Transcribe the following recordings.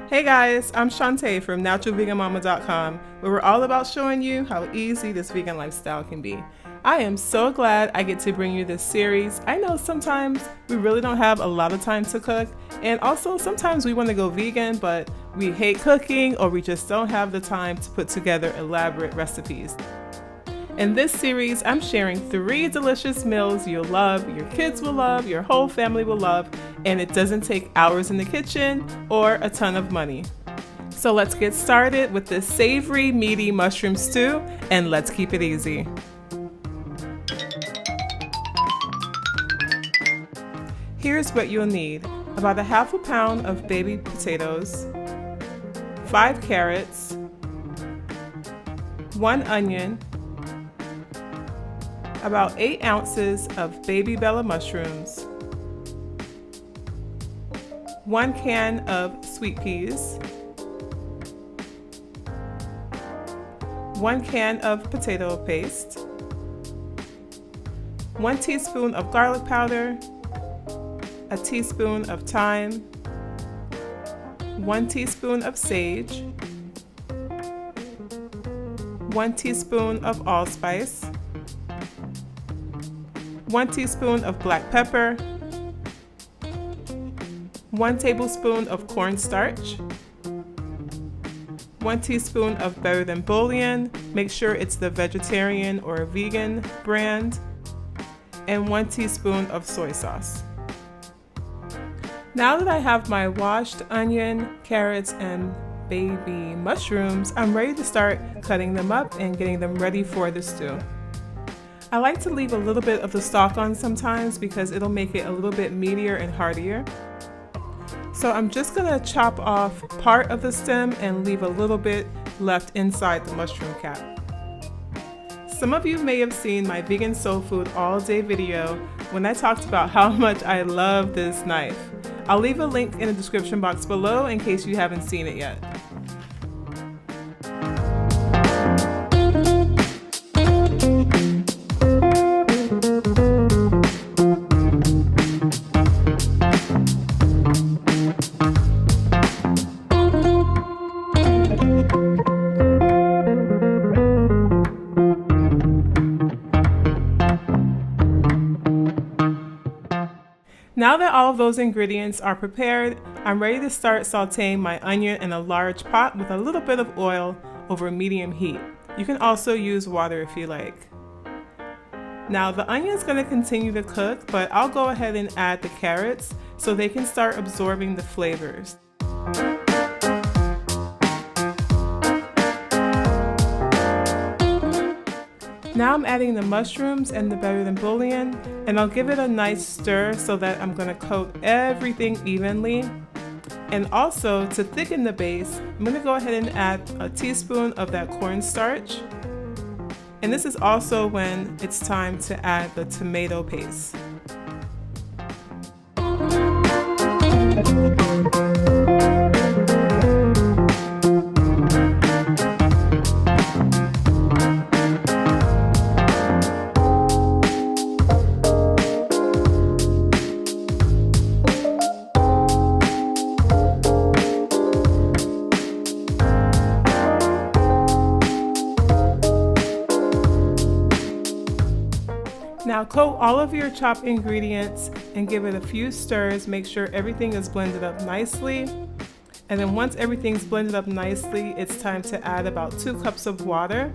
Hey guys, I'm Shantae from naturalveganmama.com, where we're all about showing you how easy this vegan lifestyle can be. I am so glad I get to bring you this series. I know sometimes we really don't have a lot of time to cook, and also sometimes we want to go vegan, but we hate cooking or we just don't have the time to put together elaborate recipes. In this series, I'm sharing 3 delicious meals you'll love, your kids will love, your whole family will love, and it doesn't take hours in the kitchen or a ton of money. So let's get started with this savory, meaty mushroom stew, and let's keep it easy. Here's what you'll need. About a half a pound of baby potatoes, 5 carrots, 1 onion, about 8 ounces of baby bella mushrooms, 1 can of sweet peas, 1 can of potato paste, 1 teaspoon of garlic powder, a teaspoon of thyme, 1 teaspoon of sage, 1 teaspoon of allspice, 1 teaspoon of black pepper, 1 tablespoon of cornstarch, 1 teaspoon of Better Than Bullion, make sure it's the vegetarian or vegan brand, and 1 teaspoon of soy sauce. Now that I have my washed onion, carrots, and baby mushrooms, I'm ready to start cutting them up and getting them ready for the stew. I like to leave a little bit of the stalk on sometimes because it'll make it a little bit meatier and heartier. So I'm just gonna chop off part of the stem and leave a little bit left inside the mushroom cap. Some of you may have seen my vegan soul food all day video when I talked about how much I love this knife. I'll leave a link in the description box below in case you haven't seen it yet. Now that all of those ingredients are prepared, I'm ready to start sauteing my onion in a large pot with a little bit of oil over medium heat. You can also use water if you like. Now the onion is going to continue to cook, but I'll go ahead and add the carrots so they can start absorbing the flavors. Now I'm adding the mushrooms and the Better Than Bullion, and I'll give it a nice stir so that I'm going to coat everything evenly. And also, to thicken the base, I'm going to go ahead and add a teaspoon of that cornstarch. And this is also when it's time to add the tomato paste. Now coat all of your chopped ingredients and give it a few stirs. Make sure everything is blended up nicely. And then once everything's blended up nicely, it's time to add about 2 cups of water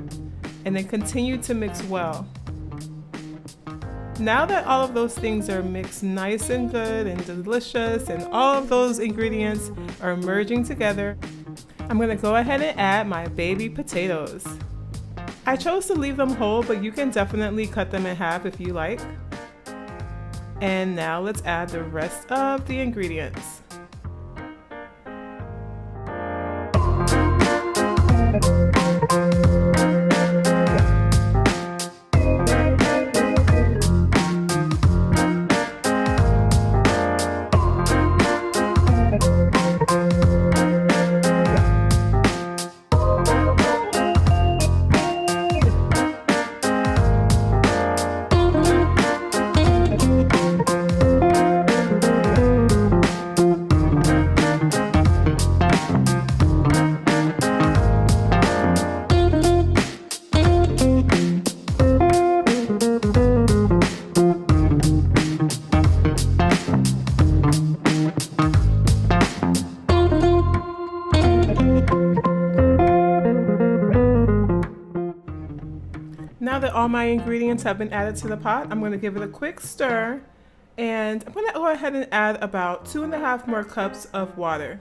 and then continue to mix well. Now that all of those things are mixed nice and good and delicious and all of those ingredients are merging together, I'm going to go ahead and add my baby potatoes. I chose to leave them whole, but you can definitely cut them in half if you like. And now let's add the rest of the ingredients. all my ingredients have been added to the pot, I'm going to give it a quick stir, and I'm going to go ahead and add about 2.5 more cups of water.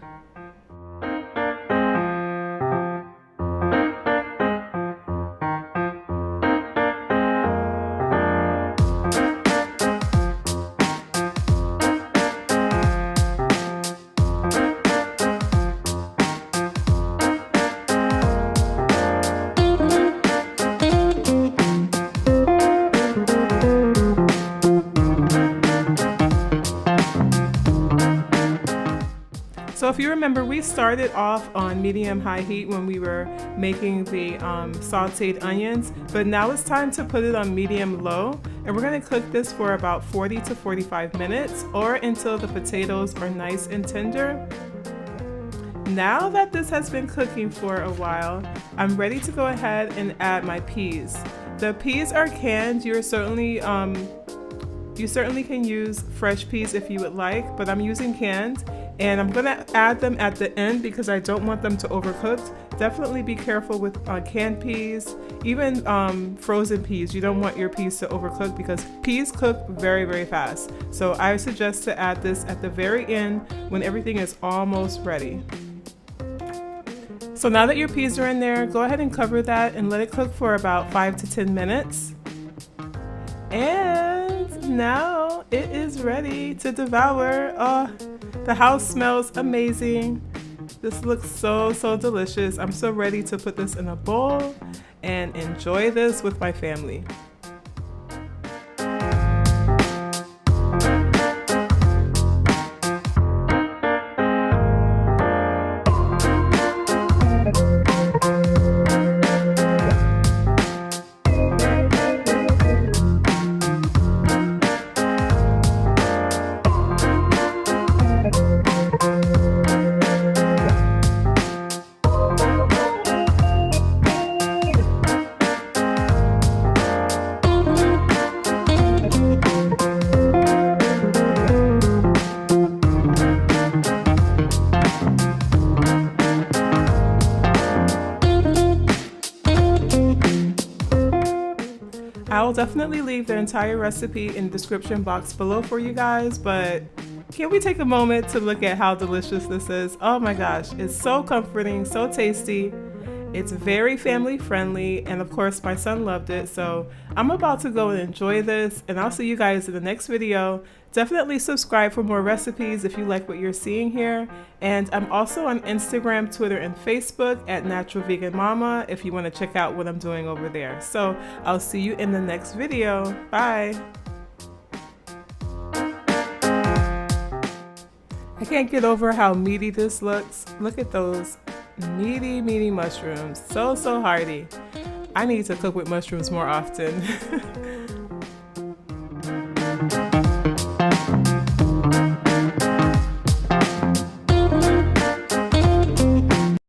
So if you remember, we started off on medium-high heat when we were making the sauteed onions, but now it's time to put it on medium-low, and we're going to cook this for about 40 to 45 minutes or until the potatoes are nice and tender. Now that this has been cooking for a while, I'm ready to go ahead and add my peas. The peas are canned. You certainly can use fresh peas if you would like, but I'm using canned. And I'm gonna add them at the end because I don't want them to overcook. Definitely be careful with canned peas, even frozen peas. You don't want your peas to overcook because peas cook very, very fast. So I suggest to add this at the very end when everything is almost ready. So now that your peas are in there, go ahead and cover that and let it cook for about 5 to 10 minutes. And now it is ready to devour. Oh, the house smells amazing. This looks so, so delicious. I'm so ready to put this in a bowl and enjoy this with my family. I will definitely leave the entire recipe in the description box below for you guys, but can we take a moment to look at how delicious this is? Oh my gosh, it's so comforting, so tasty. It's very family friendly, and of course my son loved it, so I'm about to go and enjoy this, and I'll see you guys in the next video. Definitely subscribe for more recipes if you like what you're seeing here, and I'm also on Instagram, Twitter, and Facebook at Natural Vegan Mama if you want to check out what I'm doing over there. So I'll see you in the next video. Bye! I can't get over how meaty this looks. Look at those meaty, meaty mushrooms. So, so hearty. I need to cook with mushrooms more often.